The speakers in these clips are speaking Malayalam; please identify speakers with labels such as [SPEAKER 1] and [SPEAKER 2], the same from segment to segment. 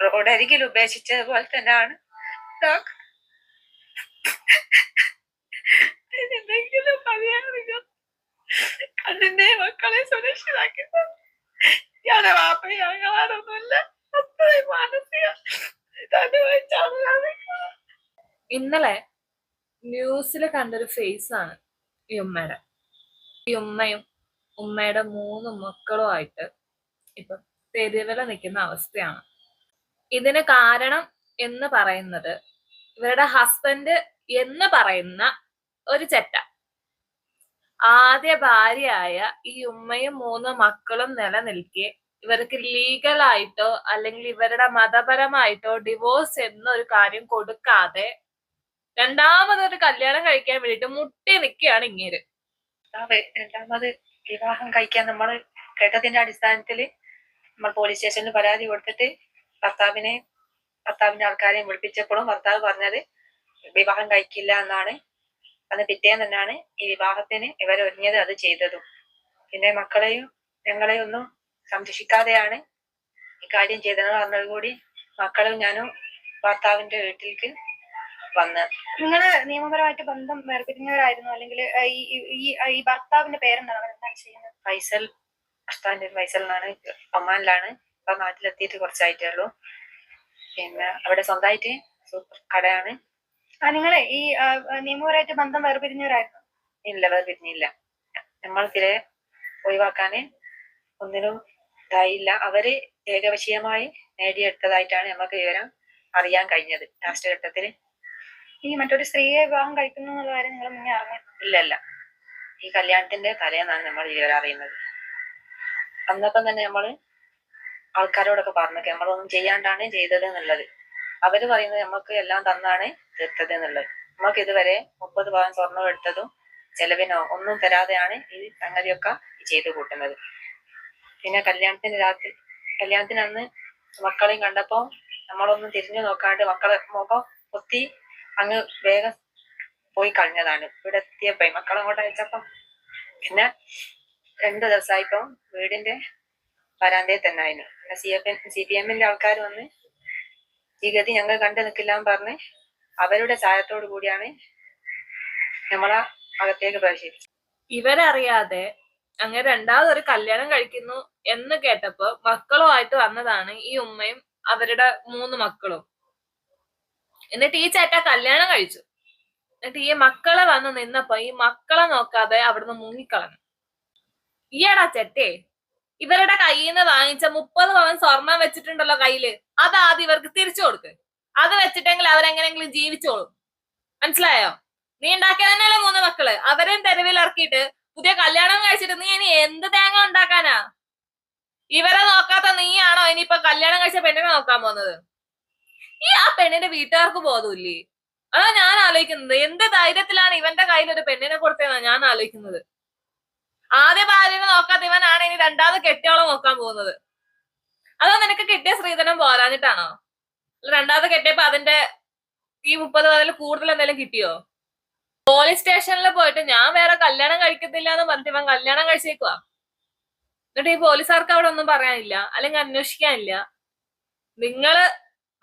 [SPEAKER 1] റോഡരികിൽ ഉപേക്ഷിച്ചതുപോലെ തന്നെയാണ്. എന്തെങ്കിലും പറയാറില്ല. കണ്ണിന്റെ മക്കളെ സുരക്ഷിതാക്കി ഞാൻ വാപ്പയാകാറൊന്നുമില്ല. അത്രയും മാനസിക ഇന്നലെ ന്യൂസിൽ കണ്ടൊരു ഫേസ് ആണ് ഈ ഉമ്മയുടെ. ഈ ഉമ്മയും ഉമ്മയുടെ 3 മക്കളുമായിട്ട് ഇപ്പൊ തെരുവില നിൽക്കുന്ന അവസ്ഥയാണ്. ഇതിന് കാരണം എന്ന് പറയുന്നത് ഇവരുടെ ഹസ്ബൻഡ് എന്ന് പറയുന്ന ഒരു ചെറ്റ. ആദ്യ ഭാര്യയായ ഈ ഉമ്മയും 3 മക്കളും നിലനിൽക്കെ ഇവർക്ക് ലീഗലായിട്ടോ അല്ലെങ്കിൽ ഇവരുടെ മതപരമായിട്ടോ ഡിവോഴ്സ് എന്നൊരു കാര്യം കൊടുക്കാതെ രണ്ടാമതൊരു കല്യാണം കഴിക്കാൻ വേണ്ടിട്ട് മുട്ടി നിൽക്കുകയാണ് ഇങ്ങേര്. രണ്ടാമത് വിവാഹം കഴിക്കാൻ നമ്മൾ കേട്ടതിന്റെ അടിസ്ഥാനത്തില് നമ്മൾ പോലീസ് സ്റ്റേഷനിൽ പരാതി കൊടുത്തിട്ട് ഭർത്താവിന്റെ ആൾക്കാരെയും വിളിപ്പിച്ചപ്പോഴും ഭർത്താവ് പറഞ്ഞത് വിവാഹം കഴിക്കില്ല എന്നാണ്. അന്ന് പിറ്റേന്ന് തന്നെയാണ് ഈ വിവാഹത്തിന് ഇവരൊരുങ്ങിയത്, അത് ചെയ്തതും. പിന്നെ മക്കളെയും ഞങ്ങളെയും ഒന്നും സംരക്ഷിക്കാതെയാണ് ഈ കാര്യം ചെയ്തതെന്ന് പറഞ്ഞതോടുകൂടി മക്കളും ഞാനും ഭർത്താവിന്റെ വീട്ടിലേക്ക് വന്ന്.
[SPEAKER 2] നിങ്ങള് നിയമപരമായിട്ട് ബന്ധം വേർപിരിഞ്ഞവരായിരുന്നു, അല്ലെങ്കിൽ ഈ ഭർത്താവിന്റെ പേരെന്താണ്, എന്താണ് ചെയ്യുന്നത്?
[SPEAKER 1] ഫൈസൽ, ഭർത്താവിന്റെ ഫൈസൽ എന്നാണ്. ഒമാനിലാണ്. ഇപ്പൊ നാട്ടിലെത്തിയിട്ട് കുറച്ചായിട്ടേ ഉള്ളൂ. പിന്നെ അവിടെ സ്വന്തമായിട്ട് സൂപ്പർ കടയാണ്.
[SPEAKER 2] നിങ്ങളെ ഈ നിയമപരമായിട്ട് ബന്ധം വേർപിരിഞ്ഞവരായിരുന്നു?
[SPEAKER 1] ഇല്ല, വേർപിരിഞ്ഞില്ല. നമ്മൾ ഇതിലെ ഒഴിവാക്കാന് ഒന്നിനും ഇതായില്ല. അവര് ഏകപക്ഷീയമായി നേടിയെടുത്തതായിട്ടാണ് നമുക്ക് വിവരം അറിയാൻ കഴിഞ്ഞത് ലാസ്റ്റ് ഘട്ടത്തില്.
[SPEAKER 2] ഈ മറ്റൊരു സ്ത്രീയെ വിവാഹം കഴിക്കുന്നു എന്നുള്ള കാര്യം നിങ്ങൾ മുന്നേ അറിഞ്ഞു?
[SPEAKER 1] ഇല്ലല്ല, ഈ കല്യാണത്തിന്റെ തലേന്നാണ് നമ്മൾ വിവരം അറിയുന്നത്. അന്നപ്പം തന്നെ നമ്മള് ആൾക്കാരോടൊക്കെ പറഞ്ഞു നമ്മളൊന്നും ചെയ്യാണ്ടാണ് ചെയ്തത് എന്നുള്ളത്. അവര് പറയുന്നത് നമുക്ക് എല്ലാം തന്നാണ് തീർത്തത് എന്നുള്ളത്. നമുക്ക് ഇതുവരെ 30 പവൻ സ്വർണം എടുത്തതും ചെലവിനോ ഒന്നും തരാതെയാണ് ഈ സംഗതിയൊക്കെ ചെയ്തു കൂട്ടുന്നത്. പിന്നെ കല്യാണത്തിന് അന്ന് മക്കളെയും കണ്ടപ്പോ നമ്മളൊന്നും തിരിഞ്ഞു നോക്കാണ്ട് മക്കളെ മുഖം പൊത്തി അങ്ങ് വേഗം പോയി കളഞ്ഞതാണ്. ഇവിടെ എത്തിയപ്പോ മക്കളെ അങ്ങോട്ട് അയച്ചപ്പോ പിന്നെ 2 ദിവസമായിപ്പോ വീടിന്റെ വരാന്തയിൽ തന്നെ ആയിരുന്നു. CPM-ന്റെ ആൾക്കാർ വന്ന് ഈ ഗതി ഞങ്ങൾ കണ്ടു നിൽക്കില്ല എന്ന് പറഞ്ഞ് അവരുടെ സഹായത്തോടു കൂടിയാണ് നമ്മളെ അകത്തേക്ക് പ്രവേശിപ്പിച്ചത്.
[SPEAKER 3] ഇവരറിയാതെ അങ്ങനെ രണ്ടാമതൊരു കല്യാണം കഴിക്കുന്നു എന്ന് കേട്ടപ്പോ മക്കളുമായിട്ട് വന്നതാണ് ഈ ഉമ്മയും അവരുടെ 3 മക്കളും. എന്നിട്ട് ഈ ചേട്ട കല്യാണം കഴിച്ചു. എന്നിട്ട് ഈ മക്കളെ വന്ന് നിന്നപ്പോ ഈ മക്കളെ നോക്കാതെ അവിടുന്ന് മുങ്ങിക്കളഞ്ഞു. ഈയടാ ചെറ്റേ, ഇവരുടെ കയ്യിൽ നിന്ന് വാങ്ങിച്ച 30 പവൻ സ്വർണം വെച്ചിട്ടുണ്ടല്ലോ കയ്യില്, അത് ആദ്യം ഇവർക്ക് തിരിച്ചു കൊടുക്ക്. അത് വെച്ചിട്ടെങ്കിൽ അവരെങ്ങനെങ്കിലും ജീവിച്ചോളും. മനസ്സിലായോ? നീ ഉണ്ടാക്കിയ തന്നെയല്ലേ 3 മക്കള്, അവരെയും തെരുവിൽ ഇറക്കിയിട്ട് പുതിയ കല്യാണം കഴിച്ചിട്ട് നീ ഇനി എന്ത് തേങ്ങ ഉണ്ടാക്കാനാ? ഇവരെ നോക്കാത്ത നീയാണോ ഇനിയിപ്പൊ കല്യാണം കഴിച്ച പെണ്ണിനെ നോക്കാൻ പോകുന്നത്? ആ പെണ്ണിന്റെ വീട്ടുകാർക്ക് ബോധമില്ലേ? അതാ ഞാൻ ആലോചിക്കുന്നത്. എന്ത് ധൈര്യത്തിലാണ് ഇവന്റെ കയ്യിൽ ഒരു പെണ്ണിനെ കൊടുത്തതെന്നാണ് ഞാൻ ആലോചിക്കുന്നത്. ആദ്യ ഭാര്യനെ നോക്കാത്ത ഇവനാണ് ഇനി രണ്ടാമത് കെട്ടിയോളം നോക്കാൻ പോകുന്നത്. അതോ നിനക്ക് കിട്ടിയ സ്ത്രീധനം പോരാഞ്ഞിട്ടാണോ? രണ്ടാമത് കെട്ടിയപ്പോ അതിന്റെ ഈ 30 പവനിൽ കൂടുതൽ എന്തെങ്കിലും കിട്ടിയോ? പോലീസ് സ്റ്റേഷനിൽ പോയിട്ട് ഞാൻ വേറെ കല്യാണം കഴിക്കത്തില്ല എന്ന് പറഞ്ഞിട്ട് ഇവൻ കല്യാണം കഴിച്ചേക്കുവാ. എന്നിട്ട് ഈ പോലീസുകാർക്ക് അവിടെ ഒന്നും പറയാനില്ല, അല്ലെങ്കിൽ അന്വേഷിക്കാനില്ല. നിങ്ങള്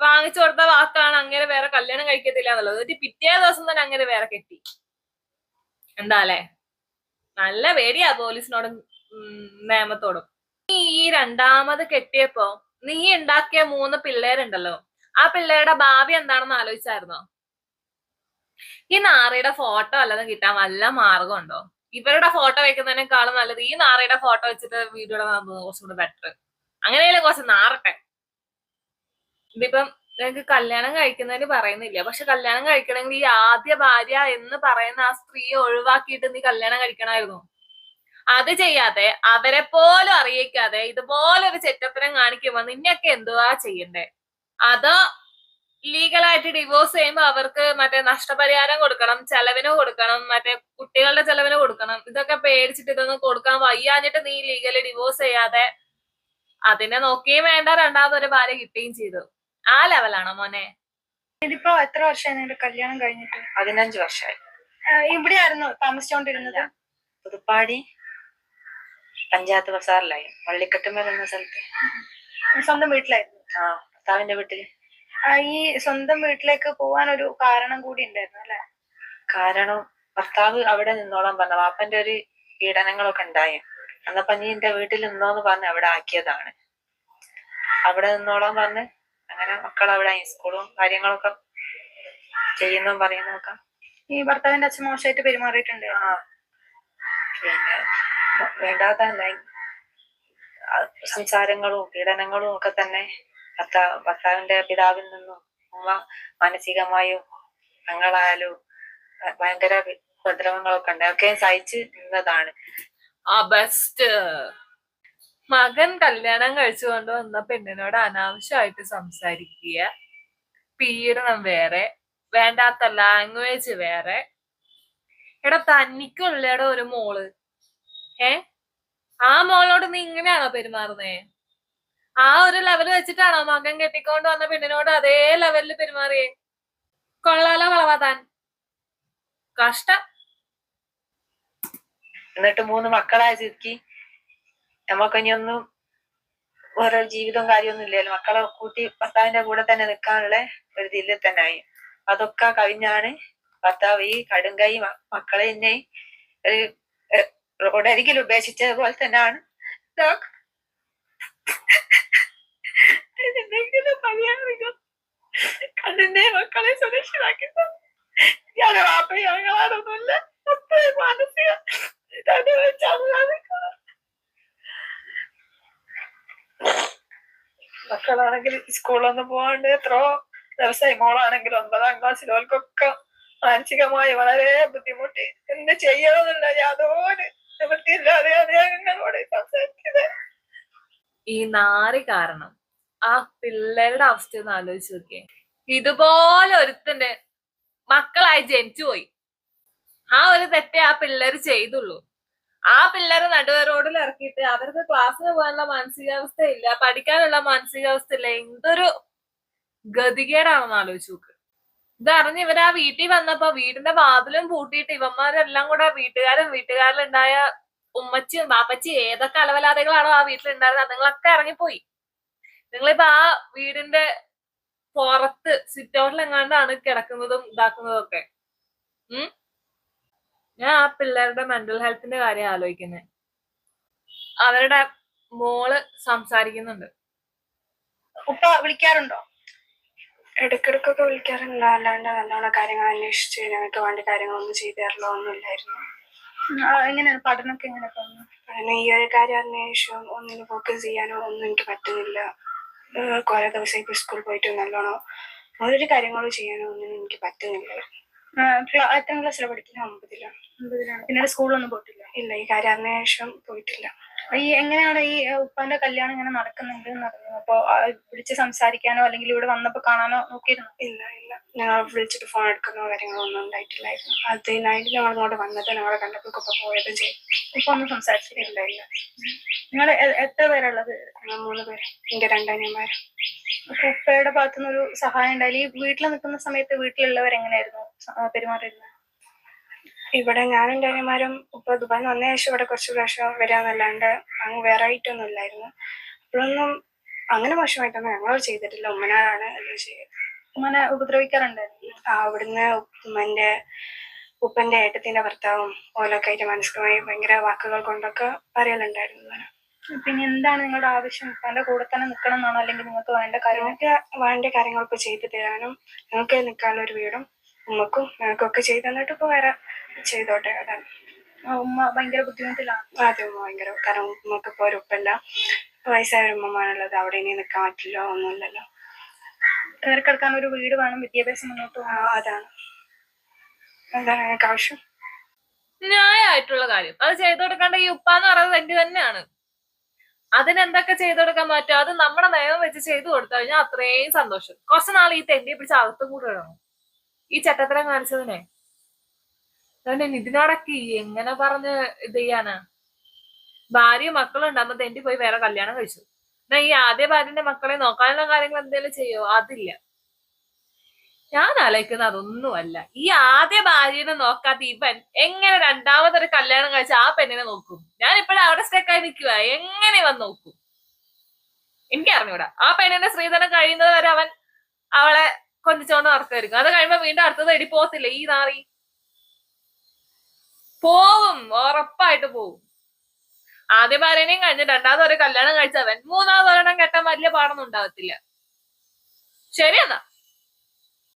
[SPEAKER 3] വാങ്ങിച്ചു കൊടുത്ത വാക്കാണ് അങ്ങനെ വേറെ കല്യാണം കഴിക്കത്തില്ല എന്നുള്ളത്. എന്നിട്ട് പിറ്റേ ദിവസം തന്നെ അങ്ങനെ വേറെ കെട്ടി. എന്താല്ലേ? നല്ല പേടിയാ പോലീസിനോടും നിയമത്തോടും. ഈ രണ്ടാമത് കെട്ടിയപ്പോ നീ ഉണ്ടാക്കിയ 3 പിള്ളേരുണ്ടല്ലോ, ആ പിള്ളേരുടെ ഭാവി എന്താണെന്ന് ആലോചിച്ചായിരുന്നോ? ഈ നാറിയുടെ ഫോട്ടോ അല്ലാതെ കിട്ടാൻ വല്ല മാർഗമുണ്ടോ? ഇവരുടെ ഫോട്ടോ വെക്കുന്നതിനേക്കാളും നല്ലത് ഈ നാറിയുടെ ഫോട്ടോ വെച്ചിട്ട് വീഡിയോ ഇടാൻ കുറച്ചുകൂടി ബെറ്റർ. അങ്ങനെയല്ലേ കുറച്ച് നാറട്ടെ. ഇതിപ്പം നിനക്ക് കല്യാണം കഴിക്കുന്നതിന് പറയുന്നില്ല, പക്ഷെ കല്യാണം കഴിക്കണമെങ്കിൽ ഈ ആദ്യ ഭാര്യ എന്ന് പറയുന്ന ആ സ്ത്രീയെ ഒഴിവാക്കിയിട്ട് നീ കല്യാണം കഴിക്കണമായിരുന്നു. അത് ചെയ്യാതെ അവരെ പോലും അറിയിക്കാതെ ഇതുപോലൊരു ചെറ്റപ്പനം കാണിക്കുമ്പോ നിന്നെയൊക്കെ എന്തുവാ ചെയ്യണ്ടേ? അതോ ലീഗലായിട്ട് ഡിവോഴ്സ് ചെയ്യുമ്പോ അവർക്ക് മറ്റേ നഷ്ടപരിഹാരം കൊടുക്കണം, ചെലവിന് കൊടുക്കണം, മറ്റേ കുട്ടികളുടെ ചെലവിന് കൊടുക്കണം. ഇതൊക്കെ പേടിച്ചിട്ട് ഇതൊന്നും കൊടുക്കാൻ വയ്യാഞ്ഞിട്ട് നീ ലീഗലി ഡിവോഴ്സ് ചെയ്യാതെ അതിനെ നോക്കുകയും വേണ്ട, രണ്ടാമതൊരു ഭാര്യ കിട്ടുകയും ചെയ്തു. ആ ലെവലാണോ മോനെ?
[SPEAKER 2] ഇതിപ്പോ എത്ര വർഷമായി നിന്റെ കല്യാണം കഴിഞ്ഞിട്ട്?
[SPEAKER 1] 15 വർഷമായി.
[SPEAKER 2] ഇവിടെയായിരുന്നു താമസിച്ചോണ്ടിരുന്നത്?
[SPEAKER 1] പുതുപ്പാടി പഞ്ചായത്ത് ബസാറിലായി, വള്ളിക്കെട്ടുമേൽ എന്ന സ്ഥലത്ത്.
[SPEAKER 2] സ്വന്തം വീട്ടിലായിരുന്നു?
[SPEAKER 1] ആ, ഭർത്താവിന്റെ വീട്ടില്.
[SPEAKER 2] ഈ സ്വന്തം വീട്ടിലേക്ക് പോവാൻ ഒരു കാരണം കൂടി ഉണ്ടായിരുന്നു അല്ലെ?
[SPEAKER 1] കാരണം ഭർത്താവ് അവിടെ നിന്നോളാൻ പറഞ്ഞ വാപ്പന്റെ ഒരു പീഡനങ്ങളൊക്കെ ഉണ്ടായി. അന്നപ്പോ നീ എന്റെ വീട്ടിൽ നിന്നോന്ന് പറഞ്ഞ് അവിടെ ആക്കിയതാണ്. അവിടെ നിന്നോളാൻ പറഞ്ഞ് അങ്ങനെ മക്കൾ അവിടെ സ്കൂളും കാര്യങ്ങളൊക്കെ ചെയ്യുന്നു പറയുന്നൊക്കെ.
[SPEAKER 2] ഈ ഭർത്താവിന്റെ അച്ഛൻ മോശമായിട്ട് പെരുമാറിയിട്ടുണ്ട്.
[SPEAKER 1] പിന്നെ വേണ്ടാത്ത സംസാരങ്ങളും പീഡനങ്ങളും ഒക്കെ തന്നെ ഭർത്താവിന്റെ പിതാവിൽ നിന്നും ഉമ്മ മാനസികമായും ഞങ്ങളായാലും ഭയങ്കര ഉപദ്രവങ്ങളൊക്കെ ഉണ്ട്. ഒക്കെ സഹിച്ച് നിന്നതാണ്.
[SPEAKER 3] ബെസ്റ്റ്. മകൻ കല്യാണം കഴിച്ചുകൊണ്ട് വന്ന പെണ്ണിനോട് അനാവശ്യമായിട്ട് സംസാരിക്കുക, പീഡനം വേറെ, വേണ്ടാത്ത ലാംഗ്വേജ് വേറെ. എടാ തന്നിക്കുള്ളേടെ ഒരു മോള്, ആ മോളോട് നീ ഇങ്ങനെയാണോ പെരുമാറുന്നേ? ആ ഒരു ലെവൽ വെച്ചിട്ടാണോ മകൻ കെട്ടിക്കൊണ്ട് വന്ന പെണ്ണിനോട് അതേ ലെവലിൽ പെരുമാറിയേ? കൊള്ളാലോ കളവാതാൻ, കഷ്ടം.
[SPEAKER 1] എന്നിട്ട് 3 മക്കളായ ചുരുക്കി നമുക്കിനിയൊന്നും വേറെ ജീവിതവും കാര്യമൊന്നും ഇല്ലല്ലോ. മക്കളെ കൂട്ടി ഭർത്താവിന്റെ കൂടെ തന്നെ നിൽക്കാനുള്ള ഒരു ഇതിൽ തന്നെ ആയി. അതൊക്കെ കഴിഞ്ഞാണ് ഭർത്താവ് ഈ കടുങ്കൈ മക്കളെ എന്നെ റോഡരികിൽ ഉപേക്ഷിച്ചത് പോലെ തന്നെയാണ് കണ്ണിന്റെ മക്കളെ സുരക്ഷിതാക്കി ഞാൻ വാപ്പയും ഞങ്ങളാടൊന്നുമില്ല. മാനസിക മക്കളാണെങ്കിൽ സ്കൂളിലൊന്നും പോകാണ്ട് എത്രയോ ദിവസമായി. മോളാണെങ്കിൽ 9ാം ക്ലാസ്സിൽ ഓൽക്കൊക്കെ മാനസികമായി വളരെ ബുദ്ധിമുട്ടി. എന്ത് ചെയ്യണമെന്നുള്ള യാതൊരു നിവൃത്തിയില്ലാതെയാണ് ഞാൻ നിങ്ങളോട് സംസാരിക്കുന്നത്.
[SPEAKER 3] ഈ നാറി കാരണം ആ പിള്ളേരുടെ അവസ്ഥ ഒന്ന് ആലോചിച്ച് നോക്കിയേ. ഇതുപോലെ ഒരുത്തന്റെ മക്കളായി ജനിച്ചു പോയി. ആ ഒരു തെറ്റേ ആ പിള്ളേര് ചെയ്തുള്ളൂ. ആ പിള്ളേരെ നടുവ റോഡിൽ ഇറക്കിയിട്ട് അവർക്ക് ക്ലാസ്സിന് പോകാനുള്ള മാനസികാവസ്ഥ ഇല്ല, പഠിക്കാനുള്ള മാനസികാവസ്ഥ ഇല്ല. എന്തൊരു ഗതികേടാണെന്ന് ആലോചിച്ച് നോക്ക്. ഇതറിഞ്ഞ് ഇവർ ആ വീട്ടിൽ വന്നപ്പോ വീടിന്റെ വാതിലും പൂട്ടിയിട്ട് ഇവന്മാരെല്ലാം കൂടെ വീട്ടുകാരിലുണ്ടായ ഉമ്മച്ചിയും ബാപ്പച്ചി ഏതൊക്കെ അലവലാതകളാണോ ആ വീട്ടിലുണ്ടായിരുന്നത് അതുങ്ങളൊക്കെ ഇറങ്ങിപ്പോയി. നിങ്ങളിപ്പോ ആ വീടിന്റെ പുറത്ത് സിറ്റ് ഔട്ടിൽ എങ്ങാണ്ടാണ് കിടക്കുന്നതും ഇതാക്കുന്നതും ഒക്കെ. ഞാൻ ആ പിള്ളേരുടെ മെന്റൽ ഹെൽത്തിന്റെ കാര്യം ആലോചിക്കുന്നത്. അവരുടെ മോള് സംസാരിക്കുന്നുണ്ട്.
[SPEAKER 2] ഉപ്പ വിളിക്കാറുണ്ടോ?
[SPEAKER 4] ഇടയ്ക്കിടയ്ക്കൊക്കെ വിളിക്കാറുണ്ട്. അല്ലാണ്ട് നല്ലോണം കാര്യങ്ങൾ അന്വേഷിച്ച് ഞങ്ങൾക്ക് വേണ്ട കാര്യങ്ങളൊന്നും ചെയ്തു തരലോ ഒന്നും ഇല്ലായിരുന്നു.
[SPEAKER 2] എങ്ങനെയാണ് പഠനമൊക്കെ എങ്ങനെ തോന്നുന്നു?
[SPEAKER 4] പഠനം ഈ ഒരു കാര്യം അന്വേഷിച്ചും ഒന്നിനും ഫോക്കസ് ചെയ്യാനോ ഒന്നും എനിക്ക് പറ്റുന്നില്ല. കുറെ ദിവസം ഇപ്പൊ സ്കൂളിൽ പോയിട്ട് നല്ലോണം ഓരോരു കാര്യങ്ങളും ചെയ്യാനോ ഒന്നിനും എനിക്ക് പറ്റുന്നില്ല.
[SPEAKER 2] എത്രാം ക്ലാസ്സിലാണ് പഠിക്കുന്നത്?
[SPEAKER 4] 9ലാണ്.
[SPEAKER 2] പിന്നീട് സ്കൂളിലൊന്നും പോയിട്ടില്ല?
[SPEAKER 4] ഇല്ല, ഈ കാര്യം അന്വേഷണം പോയിട്ടില്ല.
[SPEAKER 2] ഈ എങ്ങനെയാണ് ഈ ഉപ്പാന്റെ കല്യാണം ഇങ്ങനെ നടക്കുന്നുണ്ട് എന്ന് അറിഞ്ഞു? അപ്പൊ വിളിച്ച് സംസാരിക്കാനോ അല്ലെങ്കിൽ ഇവിടെ വന്നപ്പോ കാണാനോ നോക്കിയിരുന്നു?
[SPEAKER 4] ഇല്ല, ഞങ്ങൾ വിളിച്ചിട്ട് ഫോൺ എടുക്കുന്നോ കാര്യങ്ങളോ ഒന്നും ഉണ്ടായിട്ടില്ലായിരുന്നു. അതിനായിട്ട് ഞങ്ങൾ ഇങ്ങോട്ട് വന്നത്, ഞങ്ങളെ കണ്ടപ്പോൾ ഇപ്പൊ പോയതും ചെയ്തു.
[SPEAKER 2] ഇപ്പൊ ഒന്നും സംസാരിച്ചിട്ടില്ല?
[SPEAKER 4] ഇല്ല.
[SPEAKER 2] നിങ്ങൾ എത്ര പേരുള്ളത്?
[SPEAKER 4] ഞങ്ങൾ 3 പേര്, എന്റെ 2 അനിയന്മാരും.
[SPEAKER 2] അപ്പൊ ഉപ്പയുടെ ഭാഗത്തുനിന്ന് ഒരു സഹായം ഉണ്ടായാലും ഈ വീട്ടിൽ നിൽക്കുന്ന സമയത്ത് വീട്ടിലുള്ളവർ എങ്ങനെയായിരുന്നു പെരുമാറിയിരുന്നത്?
[SPEAKER 4] ഇവിടെ ഞാനും എൻ്റെ അനിയന്മാരും ഇപ്പൊ ദുബായിൽ വന്ന ശേഷം ഇവിടെ കുറച്ച് പ്രാവശ്യം വരാന്നല്ലാണ്ട് അങ്ങ് വേറെ ആയിട്ടൊന്നും ഇല്ലായിരുന്നു. അപ്പോഴൊന്നും അങ്ങനെ മോശമായിട്ടൊന്നും ഞങ്ങൾ ചെയ്തിട്ടില്ല. ഉമ്മനാരാണ് എല്ലാം ചെയ്തത്.
[SPEAKER 2] ഉമ്മനെ ഉപദ്രവിക്കാറുണ്ടായിരുന്നു?
[SPEAKER 4] അവിടുന്ന് ഉപ്പന്റെ ഏട്ടത്തിന്റെ ഭർത്താവും ഓലൊക്കെ ആയിട്ട് മാനസികമായി ഭയങ്കര വാക്കുകൾ കൊണ്ടൊക്കെ പറയലുണ്ടായിരുന്നു.
[SPEAKER 2] പിന്നെ എന്താണ് നിങ്ങളുടെ ആവശ്യം? ഉപ്പാന്റെ കൂടെ തന്നെ നിൽക്കണം എന്നാണോ, അല്ലെങ്കിൽ നിങ്ങൾക്ക്
[SPEAKER 4] വേണ്ട കാര്യങ്ങൾ ഇപ്പൊ ചെയ്തു തരാനും ഞങ്ങൾക്ക് നിൽക്കാനുള്ള ഒരു വീടും ഉമ്മക്കും ഞങ്ങൾക്കൊക്കെ ചെയ്തു തന്നിട്ട് ഇപ്പൊ വേറെ ചെയ്തോട്ടെ, അതാണ്.
[SPEAKER 2] ഉമ്മ ഭയങ്കര ബുദ്ധിമുട്ടിലാണ്?
[SPEAKER 4] അതെ, ഉമ്മ ഭയങ്കര. കാരണം ഉമ്മക്ക് ഇപ്പൊ ഒരു ഉപ്പല്ല, വയസ്സായ ഉമ്മമാണുള്ളത്. അവിടെ ഇനി നിൽക്കാൻ പറ്റില്ല, ഒന്നുമില്ലല്ലോ.
[SPEAKER 2] കയറി കിടക്കാൻ ഒരു വീട് വേണം, വിദ്യാഭ്യാസം മുന്നോട്ട് പോകണം.
[SPEAKER 4] അതാണ് ഞങ്ങൾക്ക് ആവശ്യം.
[SPEAKER 3] ന്യായമായിട്ടുള്ള കാര്യം. അത് ചെയ്തു കൊടുക്കേണ്ട ഈ ഉപ്പാന്ന് പറയുന്നത് തെറ്റ് തന്നെയാണ്. അതിനെന്തൊക്കെ ചെയ്തു കൊടുക്കാൻ പറ്റും അത് നമ്മുടെ നിയമം വെച്ച് ചെയ്തു കൊടുത്തു കഴിഞ്ഞാൽ അത്രയും സന്തോഷം. കുറച്ച് നാൾ ഈ തെണ്ടിയെ പിടിച്ച് അകത്തും കൂടെ ഇടണം ഈ ചട്ടത്തരം കാണിച്ചതിനെ. അതുകൊണ്ട് ഇതിനോടൊക്കെ എങ്ങനെ പറഞ്ഞ് ഇത് ചെയ്യാനാ? ഭാര്യയും മക്കളും ഉണ്ടാകുമ്പോ തെണ്ടി പോയി വേറെ കല്യാണം കഴിച്ചു. എന്നാ ഈ ആദ്യ ഭാര്യന്റെ മക്കളെ നോക്കാനുള്ള കാര്യങ്ങൾ എന്തെങ്കിലും ചെയ്യോ? അതില്ല. ഞാൻ ആലോചിക്കുന്ന അതൊന്നുമല്ല. ഈ ആദ്യ ഭാര്യനെ നോക്കാത്ത ഇവൻ എങ്ങനെ രണ്ടാമതൊരു കല്യാണം കഴിച്ച ആ പെണ്ണിനെ നോക്കും? ഞാൻ ഇപ്പോഴും അവിടെ സ്റ്റക്കായി നിൽക്കുക. എങ്ങനെ ഇവൻ നോക്കും? എനിക്ക് അറിഞ്ഞൂടാ. ആ പെണ്ണിന്റെ ശ്രീധരൻ കഴിയുന്നത് വരെ അവൻ അവളെ കൊണ്ടിച്ചോണ്ട് നടക്കുമായിരിക്കും. അത് കഴിയുമ്പോ വീണ്ടും അടുത്തത് എടി പോകത്തില്ല ഈ നാറി പോവും, ഉറപ്പായിട്ട് പോവും. ആദ്യ ഭാര്യനെയും കഴിഞ്ഞ് രണ്ടാമത് ഒരു കല്യാണം കഴിച്ചവൻ മൂന്നാമത് ഒരെണ്ണം കെട്ടാൻ വലിയ പാടൊന്നും ഉണ്ടാകത്തില്ല. ശരിയെന്നാ.